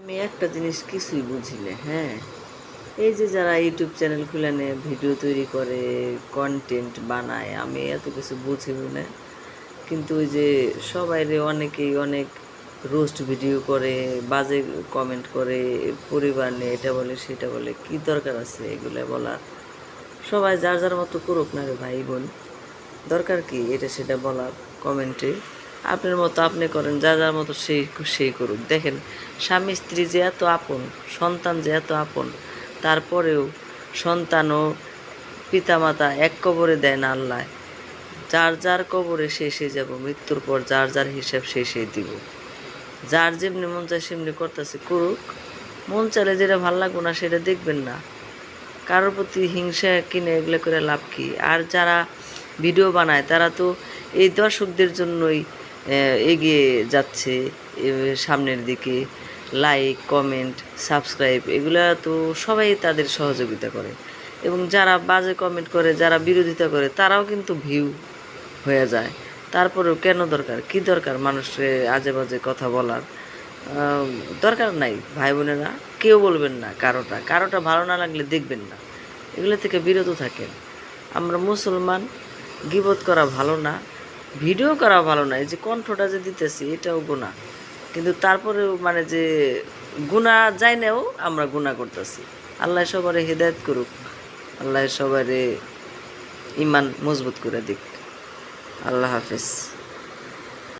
আমি একটা জিনিস কিছুই বুঝি না, হ্যাঁ। এই যে যারা ইউটিউব চ্যানেল খুলে নেয়, ভিডিও তৈরি করে, কন্টেন্ট বানায়, আমি এত কিছু বুঝিও না। কিন্তু ওই যে সবাইরে অনেকেই অনেক রোস্ট ভিডিও করে, বাজে কমেন্ট করে, পরিবার নিয়ে এটা বলে সেটা বলে, কি দরকার আছে এগুলো বলার? সবাই যার যার মতো করুক না রে ভাই বোন, দরকার কি এটা সেটা বলার কমেন্টে? আপনার মতো আপনি করেন, যার যার মতো সেই সেই করুক। দেখেন, স্বামী স্ত্রী যে এত আপন, সন্তান যে এত আপন, তারপরেও সন্তান ও পিতামাতা এক কবরে দেয় না আল্লাহ। যার যার কবরে সে যাব, মৃত্যুর পর যার যার হিসাব সে দিব। যার যেমনি মন চায় সেমনি করতেছে করুক। মন চাইলে যেটা ভাল লাগবো না সেটা দেখবেন না। কারোর প্রতি হিংসা কিনে এগুলো করে লাভ কি? আর যারা ভিডিও বানায় তারা তো এই দর্শকদের জন্যই এগিয়ে যাচ্ছে সামনের দিকে। লাইক, কমেন্ট, সাবস্ক্রাইব এগুলা তো সবাই তাদের সহযোগিতা করে। এবং যারা বাজে কমেন্ট করে, যারা বিরোধিতা করে, তারাও কিন্তু ভিউ হয়ে যায়। তারপরেও কেন দরকার, কি দরকার মানুষকে আজে বাজে কথা বলার? দরকার নাই ভাই বোনেরা। কেউ বলবেন না কারোটা ভালো না লাগলে দেখবেন না, এগুলো থেকে বিরত থাকেন। আমরা মুসলমান, গীবত করা ভালো না, ভিডিও করা ভালো না। এই যে কণ্ঠটা যে দিতেছি এটাও গুনাহ, কিন্তু তারপরেও মানে যে গুনাহ যাই নাও আমরা গুনাহ করতেছি। আল্লাহ সবারে হেদায়েত করুক, আল্লাহ সবারে ইমান মজবুত করে দিক। আল্লাহ হাফেজ।